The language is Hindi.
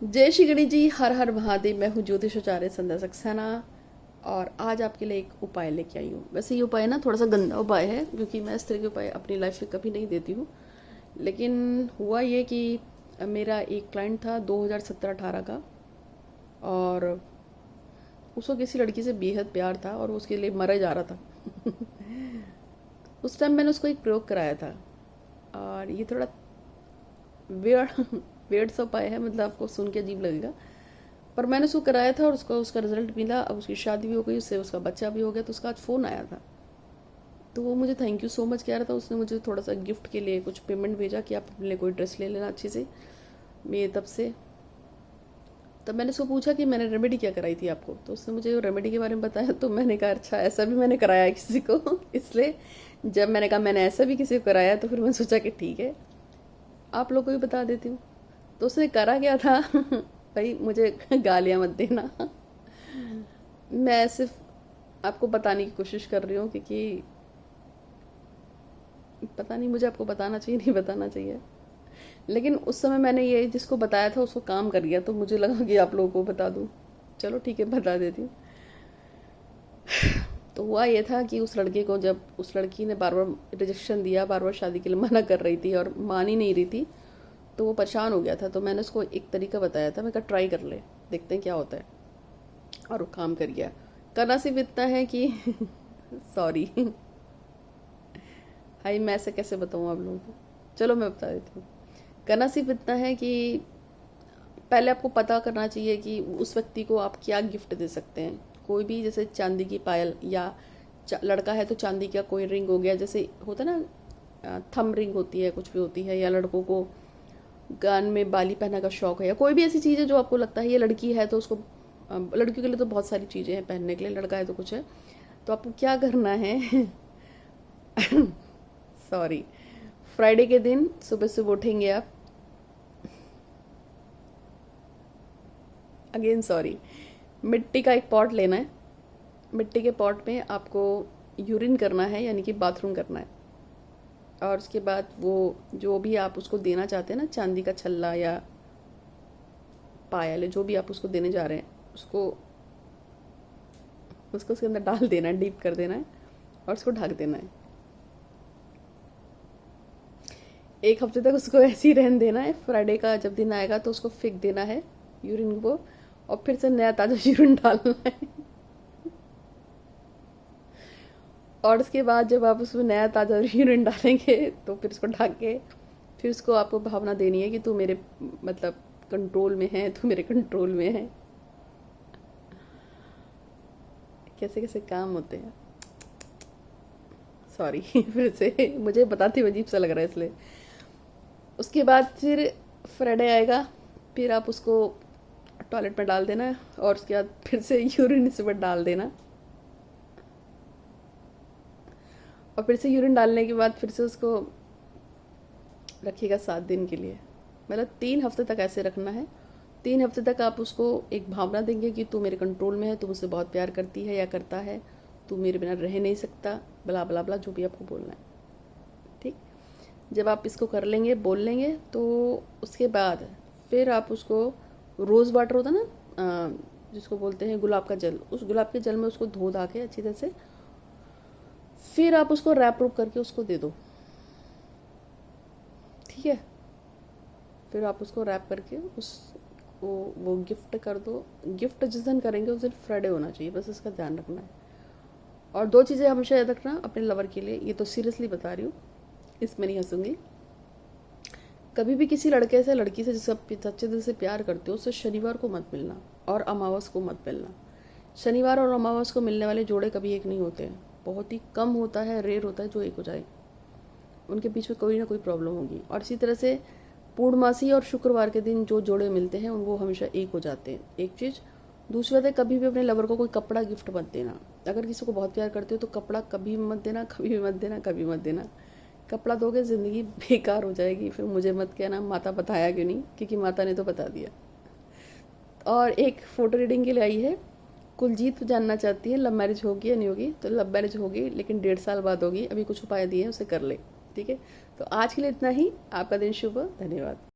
जय श्री गणेश जी, हर हर महादेव। मैं हूँ ज्योतिषाचार्य संध्या सक्सेना और आज आपके लिए एक उपाय लेके आई हूँ। वैसे ये उपाय ना थोड़ा सा गंदा उपाय है क्योंकि मैं इस तरह के उपाय अपनी लाइफ में कभी नहीं देती हूँ। लेकिन हुआ ये कि मेरा एक क्लाइंट था 2017-18 का, और उसको किसी लड़की से बेहद प्यार था और वो उसके लिए मरा जा रहा था। उस टाइम मैंने उसको एक प्रयोग कराया था और ये थोड़ा वियर्ड वियर्ड सा उपाय है, मतलब आपको सुन के अजीब लगेगा, पर मैंने उसको कराया था और उसको उसका रिजल्ट मिला। अब उसकी शादी भी हो गई, उससे उसका बच्चा भी हो गया। तो उसका आज फ़ोन आया था, तो वो मुझे थैंक यू सो मच कह रहा था। उसने मुझे थोड़ा सा गिफ्ट के लिए कुछ पेमेंट भेजा कि आप अपने लिए कोई ड्रेस ले लेना अच्छी से। मैं तब मैंने उसको पूछा कि मैंने रेमेडी क्या कराई थी आपको, तो उसने मुझे रेमेडी के बारे में बताया। तो मैंने कहा अच्छा, ऐसा भी मैंने कराया है किसी को। इसलिए जब मैंने कहा मैंने ऐसा भी किसी को कराया, तो फिर मैंने सोचा कि ठीक है, आप लोग को भी बता देती हूँ। तो उसने करा क्या था। भाई मुझे गालियाँ मत देना। मैं सिर्फ आपको बताने की कोशिश कर रही हूँ क्योंकि पता नहीं मुझे आपको बताना चाहिए नहीं बताना चाहिए। लेकिन उस समय मैंने ये जिसको बताया था उसको काम कर गया, तो मुझे लगा कि आप लोगों को बता दूँ। चलो ठीक है, बता देती हूँ। तो हुआ ये था कि उस लड़के को, जब उस लड़की ने बार बार रिजेक्शन दिया, बार बार शादी के लिए मना कर रही थी और मान ही नहीं रही थी, तो वो परेशान हो गया था। तो मैंने उसको एक तरीका बताया था, मैं कहा ट्राई कर ले, देखते हैं क्या होता है। और वो काम कर गया। करना सिर्फ इतना है कि सॉरी भाई, मैं ऐसे कैसे बताऊँ आप लोगों को। चलो मैं बता देती हूँ। करना सिर्फ इतना है कि पहले आपको पता करना चाहिए कि उस व्यक्ति को आप क्या गिफ्ट दे सकते हैं। कोई भी, जैसे चांदी की पायल, या लड़का है तो चांदी का कोई रिंग हो गया, जैसे होता है ना थम रिंग होती है, कुछ भी होती है, या लड़कों को कान में बाली पहनने का शौक है, या कोई भी ऐसी चीज़ है जो आपको लगता है। ये लड़की है तो उसको, लड़कियों के लिए तो बहुत सारी चीज़ें हैं पहनने के लिए, लड़का है तो कुछ है। तो आपको क्या करना है। सॉरी, फ्राइडे के दिन सुबह सुबह उठेंगे आप, अगेन सॉरी, मिट्टी का एक पॉट लेना है। मिट्टी के पॉट में आपको यूरिन करना है, यानी कि बाथरूम करना है। और उसके बाद वो जो भी आप उसको देना चाहते हैं ना, चांदी का छल्ला या पायल, जो भी आप उसको देने जा रहे हैं, उसको उसको उसके अंदर डाल देना है, डीप कर देना है और उसको ढक देना है। एक हफ्ते तक उसको ऐसे ही रहने देना है। फ्राइडे का जब दिन आएगा तो उसको फेंक देना है यूरिन को, और फिर से नया ताज़ा यूरिन डालना है। और उसके बाद जब आप उसमें नया ताज़ा यूरिन डालेंगे तो फिर उसको ढक के, फिर उसको आपको भावना देनी है कि तू मेरे, मतलब कंट्रोल में है, तू मेरे कंट्रोल में है। कैसे कैसे काम होते हैं। सॉरी फिर से मुझे बताते हुए अजीब सा लग रहा है इसलिए। उसके बाद फिर फ्राइडे आएगा, फिर आप उसको टॉयलेट में डाल देना, और उसके बाद फिर से यूरिन इस पर डाल देना, और फिर से यूरिन डालने के बाद फिर से उसको रखिएगा 7 दिन के लिए। मतलब 3 हफ्ते तक ऐसे रखना है। 3 हफ्ते तक आप उसको एक भावना देंगे कि तू मेरे कंट्रोल में है, तू मुझसे बहुत प्यार करती है या करता है, तू मेरे बिना रह नहीं सकता, बला बला बला, जो भी आपको बोलना है। ठीक, जब आप इसको कर लेंगे, बोल लेंगे, तो उसके बाद फिर आप उसको, रोज़ वाटर होता ना, जिसको बोलते हैं गुलाब का जल, उस गुलाब के जल में उसको धो धा के अच्छी तरह से, फिर आप उसको रैप रूप करके उसको दे दो। ठीक है, फिर आप उसको रैप करके उसको वो गिफ्ट कर दो। गिफ्ट जिस दिन करेंगे उस दिन फ्राइडे होना चाहिए, बस इसका ध्यान रखना है। और 2 चीज़ें हमेशा याद रखना अपने लवर के लिए, ये तो सीरियसली बता रही हूँ, इसमें नहीं हंसूंगी। कभी भी किसी लड़के से, लड़की से जिससे आप सच्चे दिल से प्यार करते हो, उससे शनिवार को मत मिलना और अमावस को मत मिलना। शनिवार और अमावस को मिलने वाले जोड़े कभी एक नहीं होते हैं, बहुत ही कम होता है, रेयर होता है जो एक हो जाए। उनके बीच में कोई ना कोई प्रॉब्लम होगी। और इसी तरह से पूर्णमासी और शुक्रवार के दिन जो जोड़े मिलते हैं वो हमेशा एक हो जाते हैं। एक चीज़। दूसरी बात है, कभी भी अपने लवर को कोई कपड़ा गिफ्ट मत देना। अगर किसी को बहुत प्यार करते हो तो कपड़ा कभी भी मत देना, कभी भी मत देना, कभी मत देना। कपड़ा दोगे ज़िंदगी बेकार हो जाएगी। फिर मुझे मत कहना माता बताया क्यों नहीं, क्योंकि माता ने तो बता दिया। और एक फ़ोटो रीडिंग के लिए आई है, कुलजीत जानना चाहती है लव मैरिज होगी या नहीं होगी। तो लव मैरिज होगी, लेकिन 1.5 साल बाद होगी। अभी कुछ उपाय दिए हैं, उसे कर ले। ठीक है, तो आज के लिए इतना ही। आपका दिन शुभ हो। धन्यवाद।